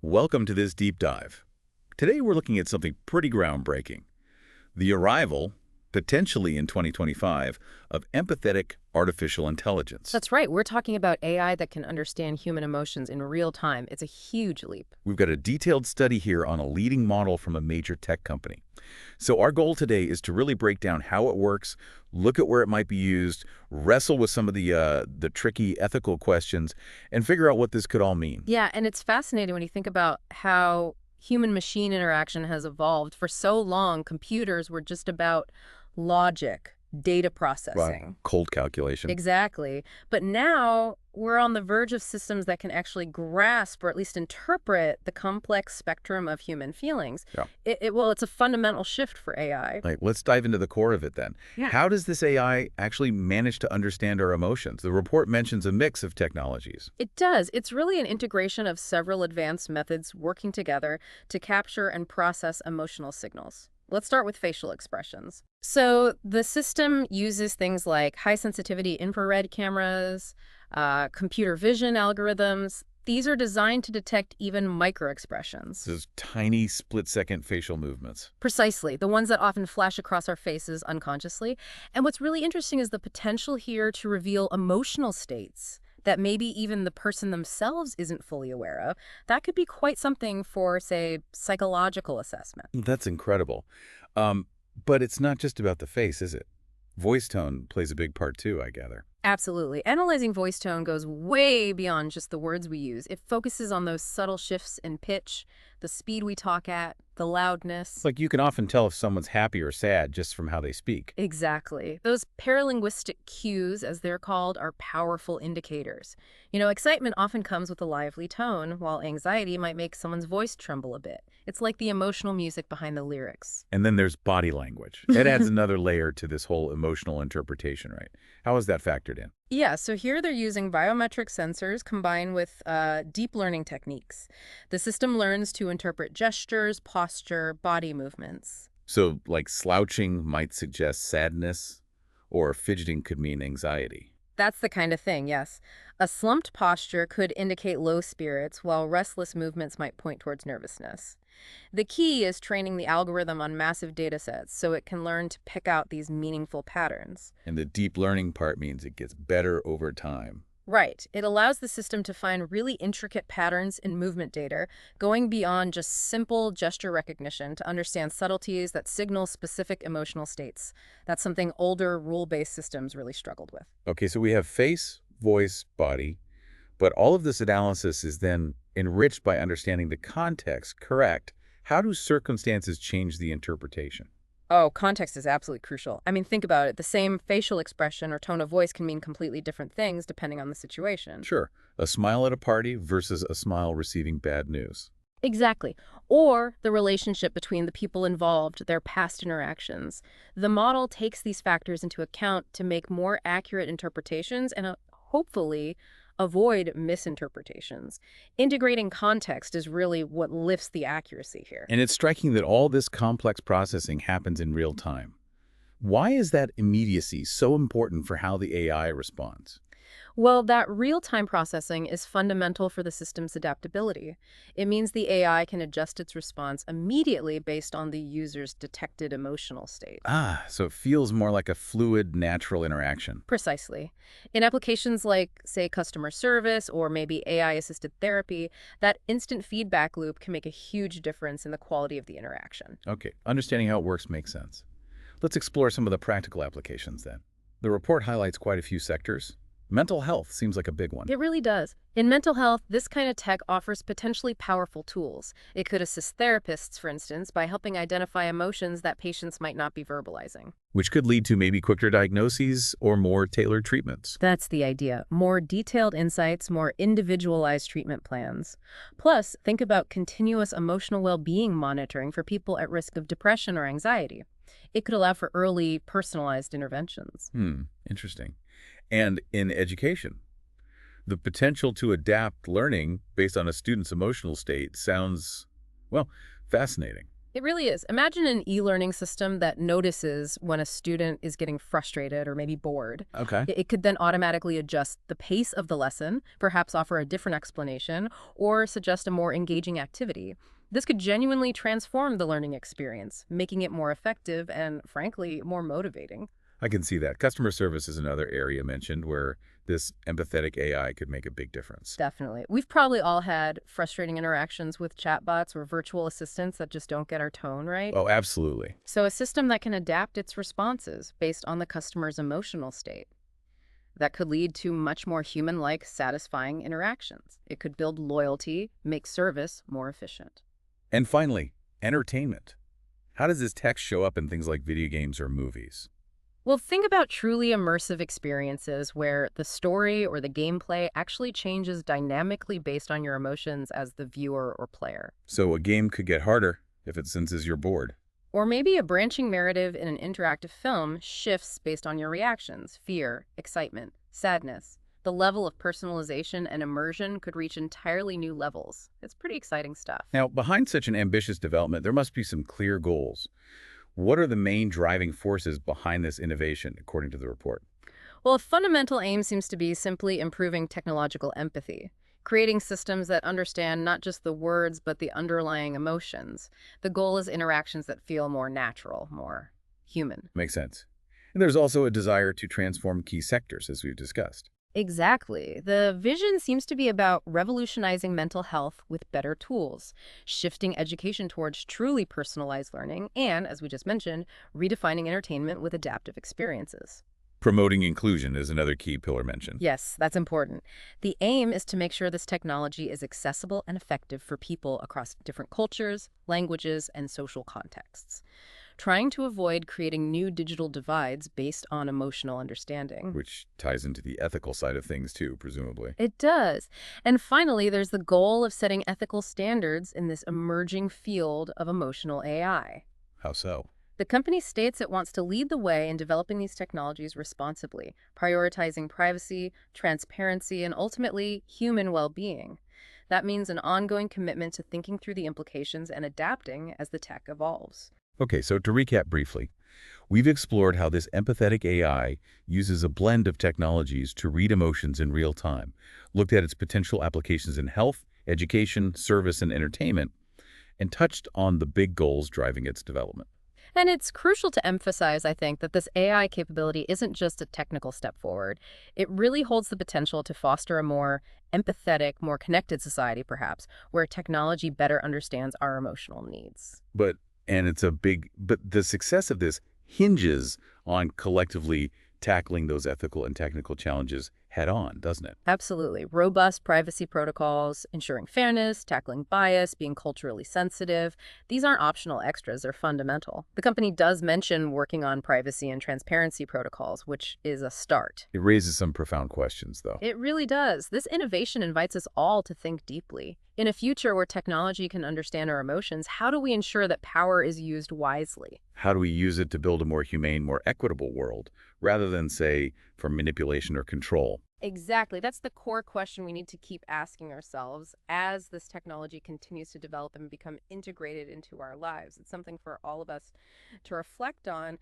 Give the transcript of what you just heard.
Welcome to this deep dive. Today we're looking at something pretty groundbreaking. The arrival, potentially in 2025, of empathetic artificial intelligence. That's right. We're talking about AI that can understand human emotions in real time. It's a huge leap. We've got a detailed study here on a leading model from a major tech company. So our goal today is to really break down how it works, look at where it might be used, wrestle with some of the tricky ethical questions, and figure out what this could all mean. Yeah, and it's fascinating when you think about how human-machine interaction has evolved. For so long, computers were just about logic, data processing. Cold calculation. Exactly. But now we're on the verge of systems that can actually grasp or at least interpret the complex spectrum of human feelings. Yeah. It's a fundamental shift for AI. Let's dive into the core of it then. Yeah. How does this AI actually manage to understand our emotions? The report mentions a mix of technologies. It does. It's really an integration of several advanced methods working together to capture and process emotional signals. Let's start with facial expressions. So the system uses things like high-sensitivity infrared cameras, computer vision algorithms. These are designed to detect even microexpressions. Those tiny split-second facial movements. Precisely, the ones that often flash across our faces unconsciously. And what's really interesting is the potential here to reveal emotional states that maybe even the person themselves isn't fully aware of. That could be quite something for, say, psychological assessment. That's incredible. But it's not just about the face, is it? Voice tone plays a big part too, I gather. Absolutely. Analyzing voice tone goes way beyond just the words we use. It focuses on those subtle shifts in pitch, the speed we talk at, the loudness. It's like you can often tell if someone's happy or sad just from how they speak. Exactly. Those paralinguistic cues, as they're called, are powerful indicators. Excitement often comes with a lively tone, while anxiety might make someone's voice tremble a bit. It's like the emotional music behind the lyrics. And then there's body language. It adds another layer to this whole emotional interpretation, right? How is that factored in? Yeah, so here they're using biometric sensors combined with deep learning techniques. The system learns to interpret gestures, posture, body movements. So, like slouching might suggest sadness, or fidgeting could mean anxiety. That's the kind of thing, yes. A slumped posture could indicate low spirits, while restless movements might point towards nervousness. The key is training the algorithm on massive data sets so it can learn to pick out these meaningful patterns. And the deep learning part means it gets better over time. Right. It allows the system to find really intricate patterns in movement data, going beyond just simple gesture recognition to understand subtleties that signal specific emotional states. That's something older rule-based systems really struggled with. Okay, so we have face, voice, body, but all of this analysis is then enriched by understanding the context, correct? How do circumstances change the interpretation? Oh, context is absolutely crucial. I mean, think about it. The same facial expression or tone of voice can mean completely different things depending on the situation. Sure, a smile at a party versus a smile receiving bad news. Exactly. Or the relationship between the people involved, their past interactions. The model takes these factors into account to make more accurate interpretations and hopefully avoid misinterpretations. Integrating context is really what lifts the accuracy here. And it's striking that all this complex processing happens in real time. Why is that immediacy so important for how the AI responds? Well, that real-time processing is fundamental for the system's adaptability. It means the AI can adjust its response immediately based on the user's detected emotional state. So it feels more like a fluid, natural interaction. Precisely. In applications like, say, customer service or maybe AI-assisted therapy, that instant feedback loop can make a huge difference in the quality of the interaction. Okay, understanding how it works makes sense. Let's explore some of the practical applications then. The report highlights quite a few sectors. Mental health seems like a big one. It really does. In mental health, this kind of tech offers potentially powerful tools. It could assist therapists, for instance, by helping identify emotions that patients might not be verbalizing. Which could lead to maybe quicker diagnoses or more tailored treatments. That's the idea. More detailed insights, more individualized treatment plans. Plus, think about continuous emotional well-being monitoring for people at risk of depression or anxiety. It could allow for early, personalized interventions. Interesting. And in education, the potential to adapt learning based on a student's emotional state sounds, well, fascinating. It really is. Imagine an e-learning system that notices when a student is getting frustrated or maybe bored. Okay. It could then automatically adjust the pace of the lesson, perhaps offer a different explanation, or suggest a more engaging activity. This could genuinely transform the learning experience, making it more effective and, frankly, more motivating. I can see that. Customer service is another area mentioned where this empathetic AI could make a big difference. Definitely. We've probably all had frustrating interactions with chatbots or virtual assistants that just don't get our tone right. Oh, absolutely. So a system that can adapt its responses based on the customer's emotional state. That could lead to much more human-like, satisfying interactions. It could build loyalty, make service more efficient. And finally, entertainment. How does this tech show up in things like video games or movies? Well, think about truly immersive experiences where the story or the gameplay actually changes dynamically based on your emotions as the viewer or player. So a game could get harder if it senses you're bored. Or maybe a branching narrative in an interactive film shifts based on your reactions, fear, excitement, sadness. The level of personalization and immersion could reach entirely new levels. It's pretty exciting stuff. Now, behind such an ambitious development, there must be some clear goals. What are the main driving forces behind this innovation, according to the report? Well, a fundamental aim seems to be simply improving technological empathy, creating systems that understand not just the words, but the underlying emotions. The goal is interactions that feel more natural, more human. Makes sense. And there's also a desire to transform key sectors, as we've discussed. Exactly. The vision seems to be about revolutionizing mental health with better tools, shifting education towards truly personalized learning, and, as we just mentioned, redefining entertainment with adaptive experiences. Promoting inclusion is another key pillar mentioned. Yes, that's important. The aim is to make sure this technology is accessible and effective for people across different cultures, languages, and social contexts, trying to avoid creating new digital divides based on emotional understanding. Which ties into the ethical side of things too, presumably. It does. And finally, there's the goal of setting ethical standards in this emerging field of emotional AI. How so? The company states it wants to lead the way in developing these technologies responsibly, prioritizing privacy, transparency, and ultimately human well-being. That means an ongoing commitment to thinking through the implications and adapting as the tech evolves. Okay, so to recap briefly, we've explored how this empathetic AI uses a blend of technologies to read emotions in real time, looked at its potential applications in health, education, service, and entertainment, and touched on the big goals driving its development. And it's crucial to emphasize, I think, that this AI capability isn't just a technical step forward. It really holds the potential to foster a more empathetic, more connected society, perhaps, where technology better understands our emotional needs. But the success of this hinges on collectively tackling those ethical and technical challenges head on, doesn't it? Absolutely. Robust privacy protocols, ensuring fairness, tackling bias, being culturally sensitive. These aren't optional extras, they're fundamental. The company does mention working on privacy and transparency protocols, which is a start. It raises some profound questions, though. It really does. This innovation invites us all to think deeply. In a future where technology can understand our emotions, how do we ensure that power is used wisely? How do we use it to build a more humane, more equitable world, rather than, say, for manipulation or control? Exactly. That's the core question we need to keep asking ourselves as this technology continues to develop and become integrated into our lives. It's something for all of us to reflect on